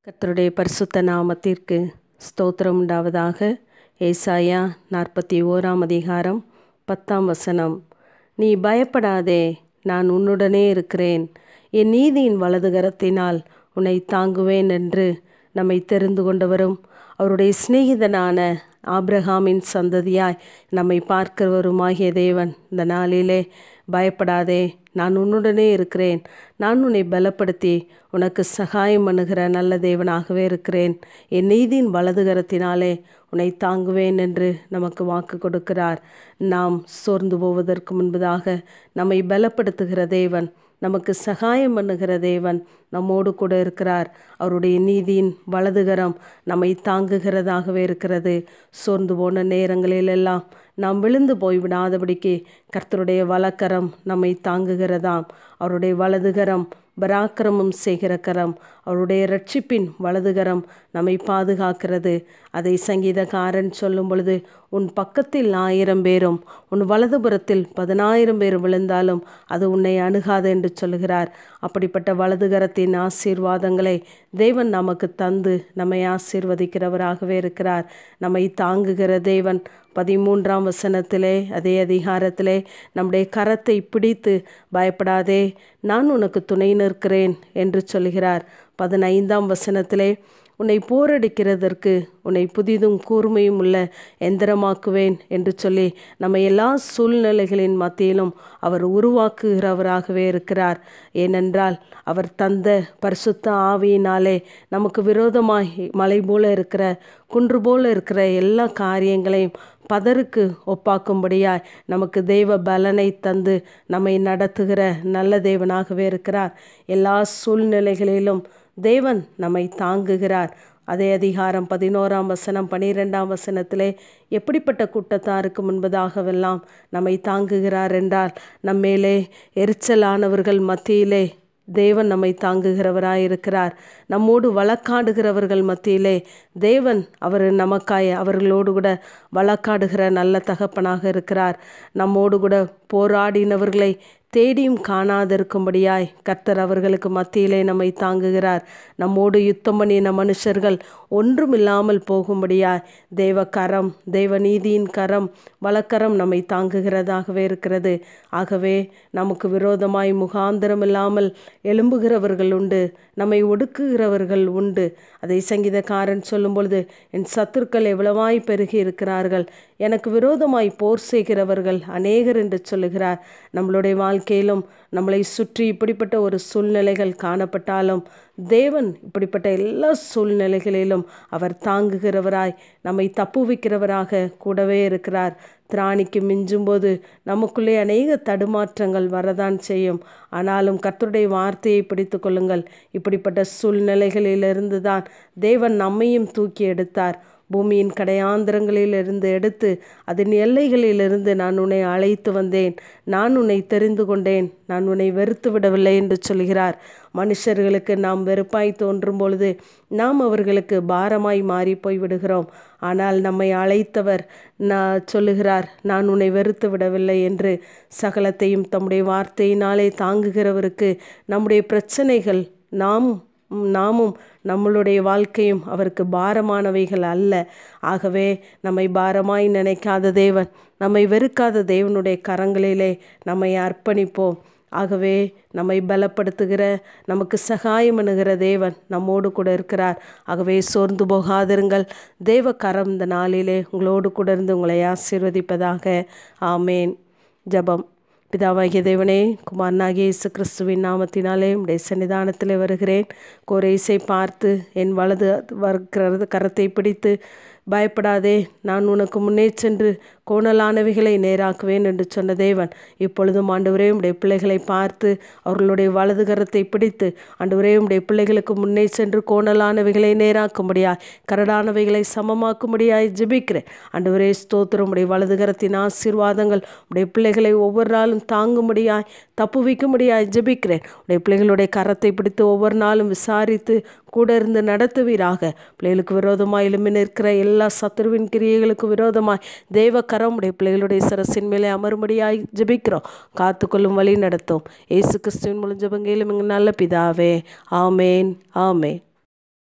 கர்த்தருடைய பரிசுத்த நாமத்திற்கு ஸ்தோத்திரம் உண்டாவதாக. ஏசாயா 41 10 நீ பயப்படாதே, நான் உன்னுடனே இருக்கிறேன், என் நீதியின் வலதுகரத்தினால் உன்னை தாங்குவேன் என்று நம்மை தெரிந்து கொண்டவரும் அவருடைய சிநேகிதனான ஆபிரகாமின் சந்ததியாய் நம்மை பார்க்கிறவருமாகிய தேவன் இந்த நாளிலே பயப்படாதே, நான் உன்னுடனே இருக்கிறேன், நான் உன்னை பலப்படுத்தி உனக்கு சகாயம் பண்ணுகிற நல்ல தேவனாகவே இருக்கிறேன், என் நீதியின் வலதுகரத்தினாலே உன்னை தாங்குவேன் என்று நமக்கு வாக்கு கொடுக்கிறார். நாம் சோர்ந்து போவதற்கு முன்பதாக நம்மை பலப்படுத்துகிற தேவன், நமக்கு சகாயம் பண்ணுகிற தேவன் நம்மோடு கூட இருக்கிறார். அவருடைய நீதியின் வலதுகரம் நம்மை தாங்குகிறதாகவே இருக்கிறது. சோர்ந்து போன நேரங்களிலெல்லாம் நாம் விழுந்து போய்விடாதபடிக்கு கர்த்தருடைய வலக்கரம் நம்மை தாங்குகிறதாம். அவருடைய வலதுகரம் பராக்கிரமம் செய்கிற கரம், அவருடைய இரட்சிப்பின் வலதுகரம் நம்மை பாதுகாக்கிறது. அதை சங்கீதக்காரன் சொல்லும் பொழுது, உன் பக்கத்தில் 1000 பேரும் உன் வலதுபுறத்தில் 10,000 பேரும் விழுந்தாலும் அது உன்னை அணுகாது என்று சொல்லுகிறார். அப்படிப்பட்ட வலதுகரத்தின் ஆசீர்வாதங்களை தேவன் நமக்கு தந்து நம்மை ஆசீர்வதிக்கிறவராகவே இருக்கிறார். நம்மை தாங்குகிற தேவன் 13 அதே அதிகாரத்திலே நம்முடைய கரத்தை பிடித்து பயப்படாதே, நான் உனக்கு துணை நிற்கிறேன் என்று சொல்கிறார். 15 உன்னை போரடிக்கிறதற்கு உன்னை புதிதும் கூர்மையும் உள்ள எந்திரமாக்குவேன் என்று சொல்லி நம்ம எல்லா சூழ்நிலைகளின் மத்தியிலும் அவர் உருவாக்குகிறவராகவே இருக்கிறார். ஏனென்றால் அவர் தந்த பரிசுத்த ஆவியினாலே நமக்கு விரோதமாய் மலை போல இருக்கிற, குன்று போல இருக்கிற எல்லா காரியங்களையும் பதருக்கு ஒப்பாக்கும்படியாய் நமக்கு தெய்வ பலனை தந்து நம்மை நடத்துகிற நல்ல தேவனாகவே இருக்கிறார். எல்லா சூழ்நிலைகளிலும் தேவன் நம்மை தாங்குகிறார். அதே அதிகாரம் 11 12 எப்படிப்பட்ட கூட்டத்தாருக்கு முன்பதாகவெல்லாம் நம்மை தாங்குகிறார் என்றால், நம்மேலே எரிச்சலானவர்கள் மத்தியிலே தேவன் நம்மை தாங்குகிறவராயிருக்கிறார். நம்மோடு வழக்காடுகிறவர்கள் மத்தியிலே தேவன் நமக்காய் அவர்களோடு கூட வழக்காடுகிற நல்ல தகப்பனாக இருக்கிறார். நம்மோடு கூட போராடினவர்களை தேடியும் காணாதிருக்கும்படியாய் கர்த்தர் அவர்களுக்கு மத்தியிலே நம்மை தாங்குகிறார். நம்மோடு யுத்தம் பண்ணின மனுஷர்கள் ஒன்றுமில்லாமல் போகும்படியாய் தேவ கரம், தேவ நீதியின் கரம், வலக்கரம் நம்மை தாங்குகிறதாகவே இருக்கிறது. ஆகவே நமக்கு விரோதமாய் முகாந்திரம் இல்லாமல் எழும்புகிறவர்கள் உண்டு, நம்மை ஒடுக்குகிறவர்கள் உண்டு. அதை சங்கீதக்காரன் சொல்லும் பொழுது, என் சத்துருக்கள் எவ்வளவாய் பெருகி இருக்கிறார்கள், எனக்கு விரோதமாய் போர் செய்கிறவர்கள் அநேகர் என்று சொல்லுகிறார். நம்மளுடைய வாழ்க்கையிலும் நம்மளை சுற்றி இப்படிப்பட்ட ஒரு சூழ்நிலைகள் காணப்பட்டாலும் தேவன் இப்படிப்பட்ட எல்லா சூழ்நிலைகளிலும் அவர் தாங்குகிறவராய் நம்மை தப்புவிக்கிறவராக கூடவே இருக்கிறார். திராணிக்கு மிஞ்சும்போது நமக்குள்ளே அநேக தடுமாற்றங்கள் வரதான் செய்யும். ஆனாலும் கர்த்தருடைய வார்த்தையை பிடித்து கொள்ளுங்கள். இப்படிப்பட்ட சூழ்நிலைகளிலிருந்து தான் தேவன் நம்மையும் தூக்கி எடுத்தார். பூமியின் கடையாந்திரங்களிலிருந்து எடுத்து அதன் எல்லைகளிலிருந்து நான் உன்னை அழைத்து வந்தேன், நான் உன்னை தெரிந்து கொண்டேன், நான் உன்னை வெறுத்து விடவில்லை என்று சொல்கிறார். மனுஷர்களுக்கு நாம் வெறுப்பாய் தோன்றும் பொழுது நாம் அவர்களுக்கு பாரமாய் மாறி போய் விடுகிறோம். ஆனால் நம்மை அழைத்தவர் சொல்லுகிறார், நான் உன்னை வெறுத்து விடவில்லை என்று. சகலத்தையும் தம்முடைய வார்த்தையினாலே தாங்குகிறவருக்கு நம்முடைய பிரச்சனைகள் நாமும் நம்மளுடைய வாழ்க்கையும் அவருக்கு பாரமானவைகள் அல்ல. ஆகவே நம்மை பாரமாய் நினைக்காத தேவன், நம்மை வெறுக்காத தேவனுடைய கரங்களிலே நம்மை அர்ப்பணிப்போம். ஆகவே நம்மை பலப்படுத்துகிற, நமக்கு சகாயம் பண்ணுகிற தேவன் நம்மோடு கூட இருக்கிறார். ஆகவே சோர்ந்து போகாதிருங்கள். தேவ கரம் இந்த நாளிலே உங்களோடு கூட இருந்து உங்களை ஆசீர்வதிப்பதாக. ஆமேன். ஜெபம். பிதாவாகிய தேவனே, குமாரனாகிய இயேசு கிறிஸ்துவின் நாமத்தினாலே உம்முடைய சன்னிதானத்தில் வருகிறேன். கோரேசை பார்த்து என் வலது கரத்தை பிடித்து பயப்படாதே, நான் உனக்கு முன்னே சென்று கோணலானவைகளை நேராக்குவேன் என்று சொன்ன தேவன், இப்பொழுதும் ஆண்டவரே உம்முடைய பிள்ளைகளை பார்த்து அவர்களுடைய வலது கரத்தை பிடித்து ஆண்டவரே உம்முடைய பிள்ளைகளுக்கு முன்னே சென்று கோணலானவைகளை நேராக்கும்படியாய், கரடானவைகளை சமமாக்கும்படியாய் ஜெபிக்கிறேன். ஆண்டவரே ஸ்தோத்திரம். உம்முடைய வலது கரத்தின் ஆசீர்வாதங்கள் உம்முடைய பிள்ளைகளை ஒவ்வொரு நாளும் தாங்கும்படியாய், தப்புவிக்கும்படியாய் ஜெபிக்கிறேன். உடைய பிள்ளைகளுடைய கரத்தை பிடித்து ஒவ்வொரு நாளும் விசாரித்து கூட இருந்து நடத்துவீராக. பிள்ளைகளுக்கு விரோதமாய் எழும்பி நிற்கிற எல்லா சத்துருவின் கிரியைகளுக்கு விரோதமாய் தேவ கரம் உடைய பிள்ளைகளுடைய சரசின் மேலே அமரும்படியாய் ஜெபிக்கிறோம். காத்துக்கொள்ளும் வழி நடத்தும். இயேசு கிறிஸ்துவின் மூலம் ஜெபங்கேலும் எங்கள் நல்ல பிதாவே. ஆமேன். ஆமேன்.